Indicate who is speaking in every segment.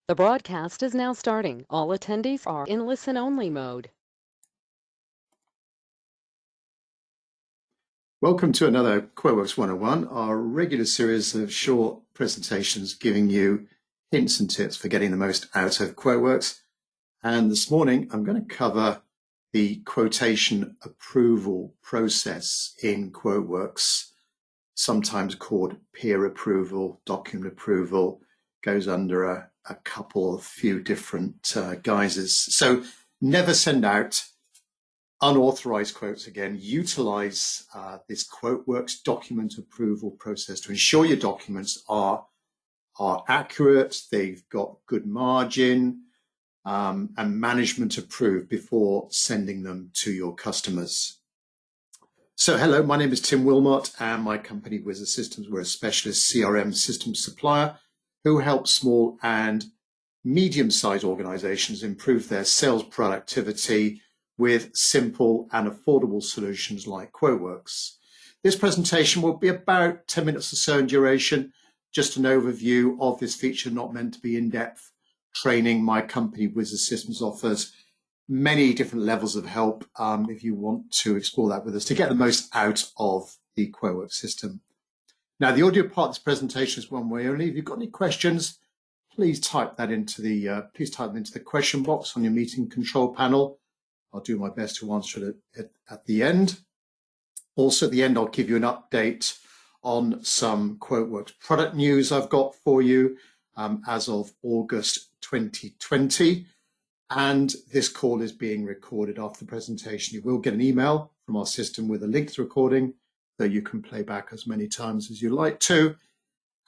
Speaker 1: The broadcast is now starting. All attendees are in listen-only mode.
Speaker 2: Welcome to another QuoteWerks 101, our regular series of short presentations giving you hints and tips for getting the most out of QuoteWerks. And this morning, I'm going to cover the quotation approval process in QuoteWerks, sometimes called peer approval, document approval, goes under a few different guises. So never send out unauthorized quotes again. Utilize this QuoteWerks document approval process to ensure your documents are accurate, they've got good margin, and management approved before sending them to your customers. So hello, my name is Tim Wilmot and my company Wizard Systems. We're a specialist CRM system supplier who helps small and medium-sized organizations improve their sales productivity with simple and affordable solutions like QuoteWerks. This presentation will be about 10 minutes or so in duration, just an overview of this feature, not meant to be in-depth training. My company, Wizard Systems, offers many different levels of help if you want to explore that with us to get the most out of the QuoteWerks system. Now, the audio part of this presentation is one way only. If you've got any questions, please type them into the question box on your meeting control panel. I'll do my best to answer it at the end. Also, at the end, I'll give you an update on some QuoteWerks product news I've got for you as of August 2020. And this call is being recorded after the presentation. You will get an email from our system with a link to the recording that you can play back as many times as you like to.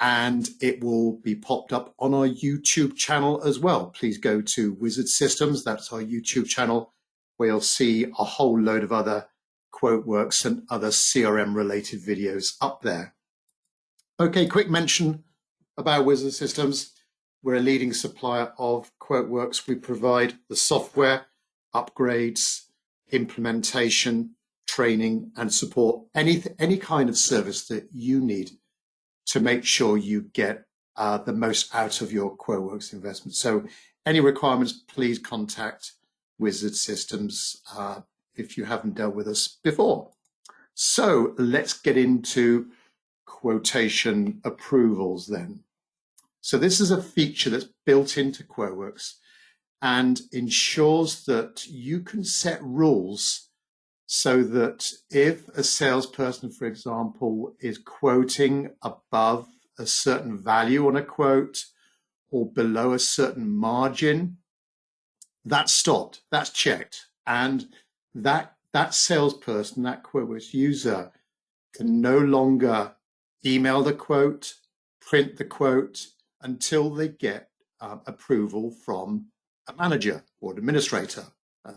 Speaker 2: And it will be popped up on our YouTube channel as well. Please go to Wizard Systems, that's our YouTube channel, where you'll see a whole load of other QuoteWerks and other CRM related videos up there. Okay, quick mention about Wizard Systems. We're a leading supplier of QuoteWerks. We provide the software, upgrades, implementation, training, and support, any kind of service that you need to make sure you get the most out of your QuoteWerks investment. So any requirements, please contact Wizard Systems if you haven't dealt with us before. So let's get into quotation approvals then. So this is a feature that's built into QuoteWerks and ensures that you can set rules so that if a salesperson, for example, is quoting above a certain value on a quote or below a certain margin, that's stopped, that's checked. And that salesperson, that QuoteWerks user, can no longer email the quote, print the quote until they get approval from a manager or an administrator,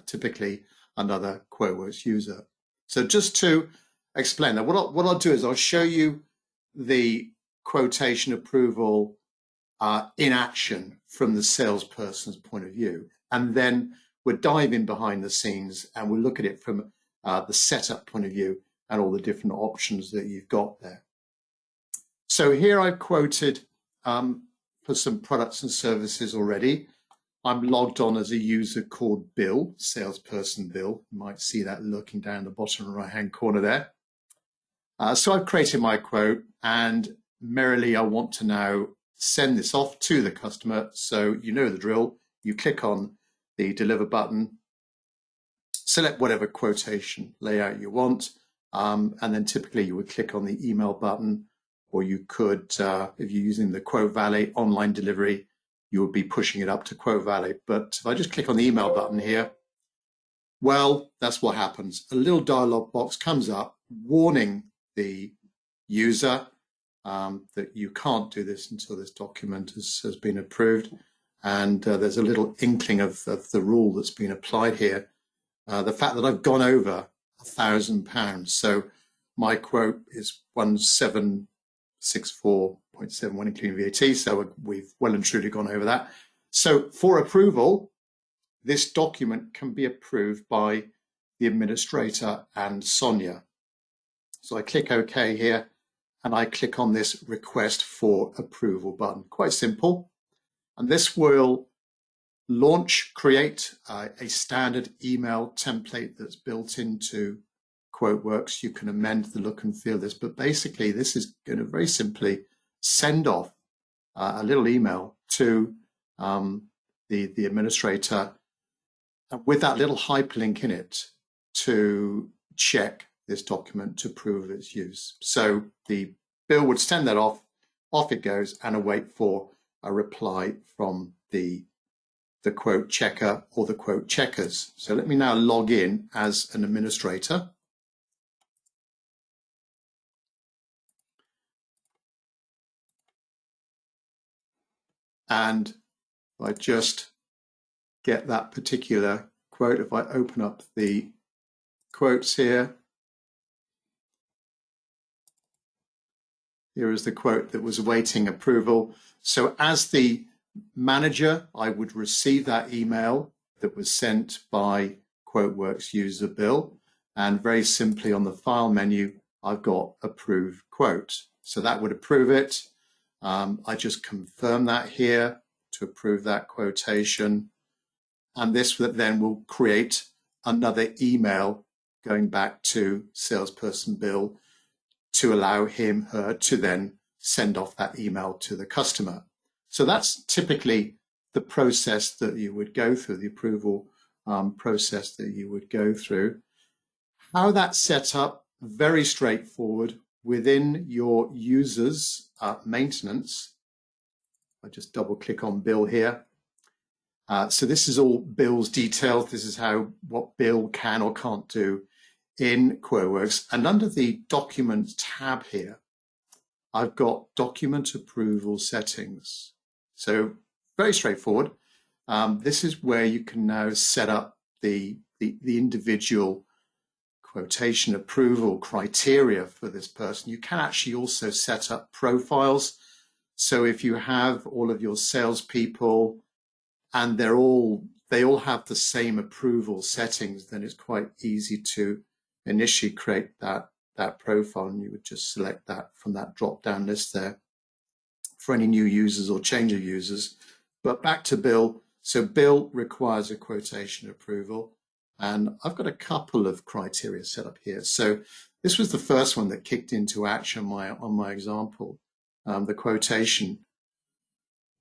Speaker 2: typically another QuoteWerks user. So just to explain that, what I'll do is I'll show you the quotation approval in action from the salesperson's point of view. And then we'll dive in behind the scenes and we'll look at it from the setup point of view and all the different options that you've got there. So here I've quoted for some products and services already. I'm logged on as a user called Bill, salesperson Bill. You might see that looking down the bottom right-hand corner there. So I've created my quote and merrily I want to now send this off to the customer. So you know the drill. You click on the deliver button, select whatever quotation layout you want, and then typically you would click on the email button, or you could, if you're using the Quote Valley online delivery, you would be pushing it up to Quote Valley. But if I just click on the email button here, well, that's what happens. A little dialog box comes up warning the user that you can't do this until this document has been approved. And there's a little inkling of the rule that's been applied here. The fact that I've gone over £1,000. So my quote is 1764.71 including VAT. So we've well and truly gone over that. So for approval, this document can be approved by the administrator and Sonia. So I click OK here and I click on this request for approval button. Quite simple. And this will create a standard email template that's built into QuoteWerks. You can amend the look and feel of this, but basically this is going to very simply send off a little email to the administrator with that little hyperlink in it to check this document to prove its use. So the bill would send that off it goes, and await for a reply from the quote checker or the quote checkers. So let me now log in as an administrator. And if I just get that particular quote, if I open up the quotes here, here is the quote that was awaiting approval. So as the manager, I would receive that email that was sent by QuoteWerks user bill, and very simply on the file menu, I've got approved quote. So that would approve it. I just confirm that here to approve that quotation. And this then will create another email going back to salesperson Bill to allow him, her to then send off that email to the customer. So that's typically the process that you would go through, the approval process that you would go through. How that's set up, very straightforward. Within your users maintenance, I just double click on Bill here. So this is all Bill's details. This is what Bill can or can't do in QuoteWerks. And under the Documents tab here, I've got Document Approval Settings. So very straightforward. This is where you can now set up the individual quotation approval criteria for this person. You can actually also set up profiles. So if you have all of your salespeople and they all have the same approval settings, then it's quite easy to initially create that profile, and you would just select that from that drop-down list there for any new users or change of users. But back to Bill. So Bill requires a quotation approval, and I've got a couple of criteria set up here. So this was the first one that kicked into action on my example. The quotation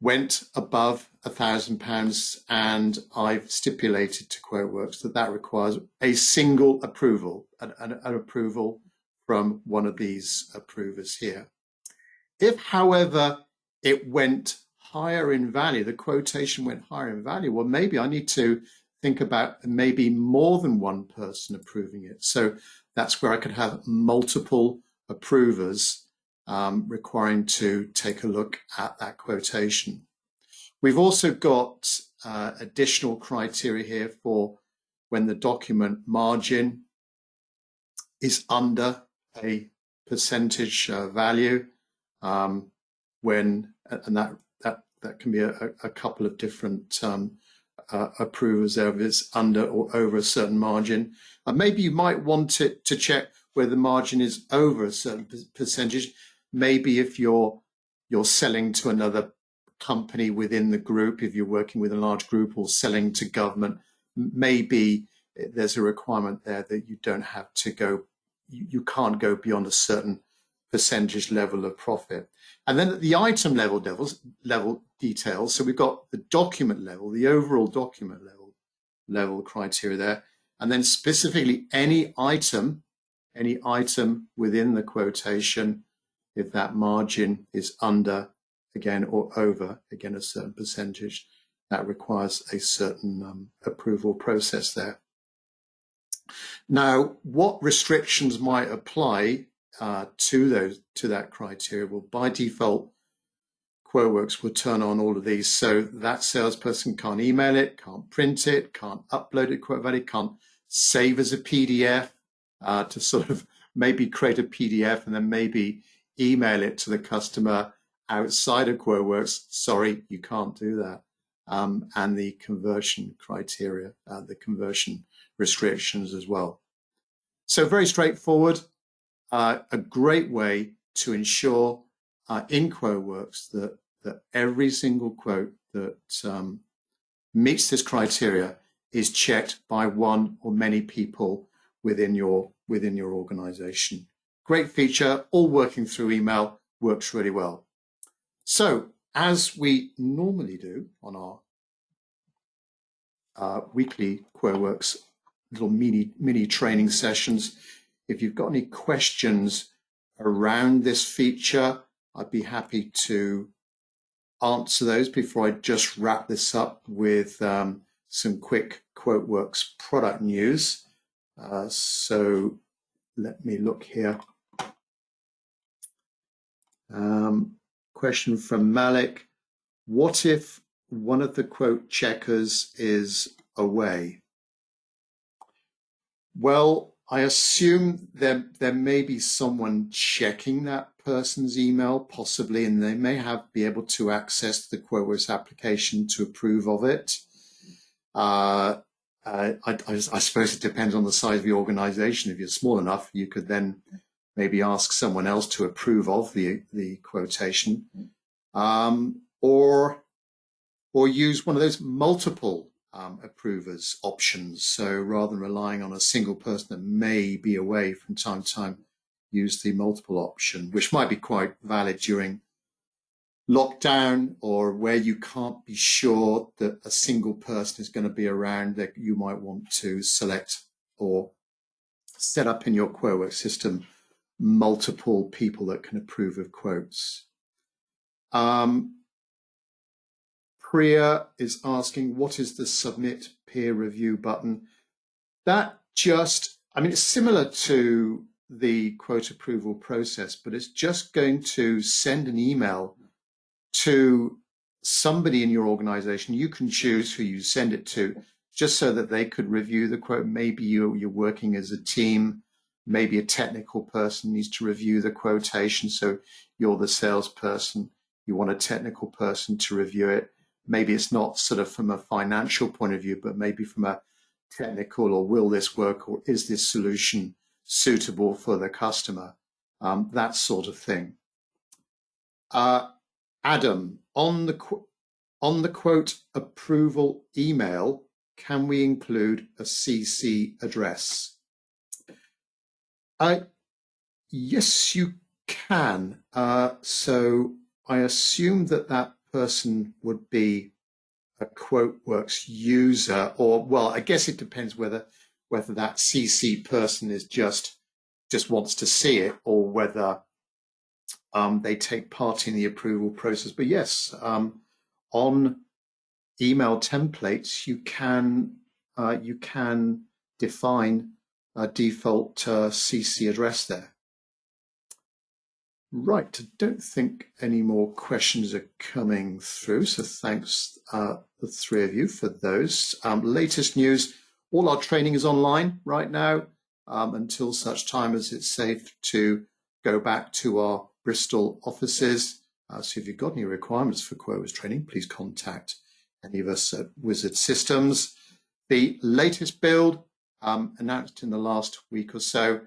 Speaker 2: went above £1,000, and I've stipulated to QuoteWerks that requires a single approval, an approval from one of these approvers here. If, however, it went higher in value, the quotation went higher in value, well, maybe I need to think about maybe more than one person approving it. So that's where I could have multiple approvers requiring to take a look at that quotation. We've also got additional criteria here for when the document margin is under a percentage value, and that can be a couple of different approvers there if it's under or over a certain margin. Maybe you might want it to check whether the margin is over a certain percentage. Maybe if you're selling to another company within the group, if you're working with a large group or selling to government, maybe there's a requirement there that you don't have to go, you can't go beyond a certain percentage level of profit. And then at the item level details, so we've got the document level, the overall document level criteria there, and then specifically any item within the quotation, if that margin is under, again, or over, again, a certain percentage, that requires a certain approval process there. Now, what restrictions might apply to that criteria? Well, by default, QuoteWerks will turn on all of these, so that salesperson can't email it, can't print it, can't upload it, QuoteValid, can't save as a PDF to sort of maybe create a PDF and then maybe email it to the customer outside of QuoteWerks. Sorry, you can't do that. And the conversion criteria, the conversion restrictions as well. So very straightforward, a great way to ensure in QuoteWerks that every single quote that meets this criteria is checked by one or many people within your organization. Great feature, all working through email, works really well. So as we normally do on our weekly QuoteWerks little mini training sessions, if you've got any questions around this feature, I'd be happy to answer those before I just wrap this up with some quick QuoteWerks product news. So let me look here. Question from Malik. What if one of the quote checkers is away? Well, I assume there may be someone checking that person's email, possibly, and they may be able to access the QuoteWerks application to approve of it. I suppose it depends on the size of your organization. If you're small enough, you could then maybe ask someone else to approve of the quotation, or use one of those multiple approvers options. So rather than relying on a single person that may be away from time to time, use the multiple option, which might be quite valid during lockdown or where you can't be sure that a single person is going to be around, that you might want to select or set up in your QuoteWerks system multiple people that can approve of quotes. Priya is asking, what is the submit peer review button? That just, I mean, it's similar to the quote approval process, but it's just going to send an email to somebody in your organization. You can choose who you send it to, just so that they could review the quote. Maybe you're working as a team, maybe a technical person needs to review the quotation. So you're the salesperson, you want a technical person to review it. Maybe it's not sort of from a financial point of view, but maybe from a technical, or will this work, or is this solution suitable for the customer? That sort of thing. Adam, on the quote approval email, can we include a CC address? Yes, you can. So I assume that person would be a QuoteWerks user, or, well, I guess it depends whether that CC person is just wants to see it, or whether they take part in the approval process. But yes, on email templates, you can define a default CC address there. Right, I don't think any more questions are coming through, so thanks the three of you for those. Latest news, all our training is online right now until such time as it's safe to go back to our Bristol offices. So if you've got any requirements for QuoteWerks training, please contact any of us at Wizard Systems. The latest build announced in the last week or so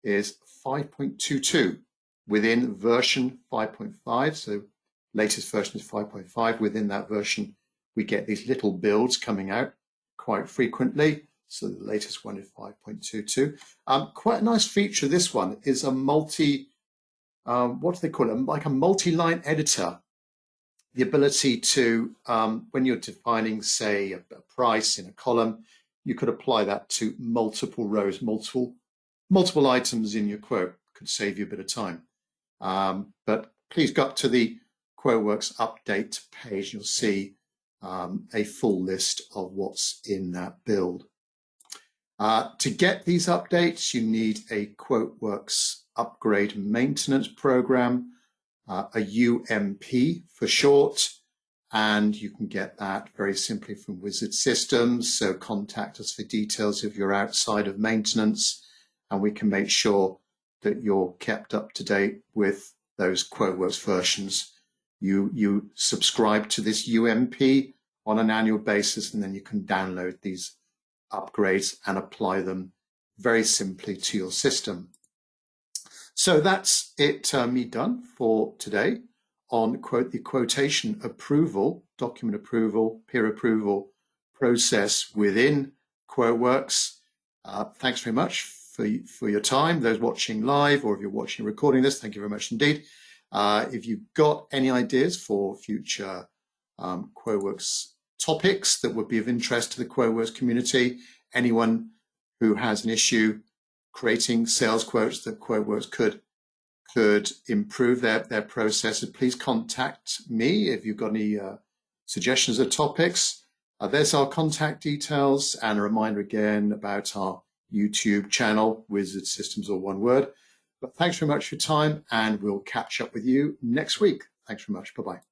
Speaker 2: is 5.22 within version 5.5. So latest version is 5.5. Within that version, we get these little builds coming out quite frequently. So the latest one is 5.22. Quite a nice feature, this one, is a what do they call it? Like a multi-line editor. The ability to, when you're defining, say, a price in a column, you could apply that to multiple rows, multiple items in your quote. Could save you a bit of time. But please go up to the QuoteWerks update page. You'll see a full list of what's in that build. To get these updates, you need a QuoteWerks upgrade maintenance program, a UMP for short, and you can get that very simply from Wizard Systems. So contact us for details if you're outside of maintenance, and we can make sure that you're kept up to date with those QuoteWerks versions. You subscribe to this UMP on an annual basis, and then you can download these upgrades and apply them very simply to your system. So that's it, me done for today. on the quotation approval, document approval, peer approval process within QuoteWerks. Thanks very much for your time. Those watching live, or if you're watching recording this, thank you very much indeed. If you've got any ideas for future QuoteWerks topics that would be of interest to the QuoteWerks community, anyone who has an issue creating sales quotes that QuoteWerks could improve their processes, please contact me if you've got any suggestions of topics. There's our contact details, and a reminder again about our YouTube channel, Wizard Systems, or one word. But thanks very much for your time, and we'll catch up with you next week. Thanks very much. Bye-bye.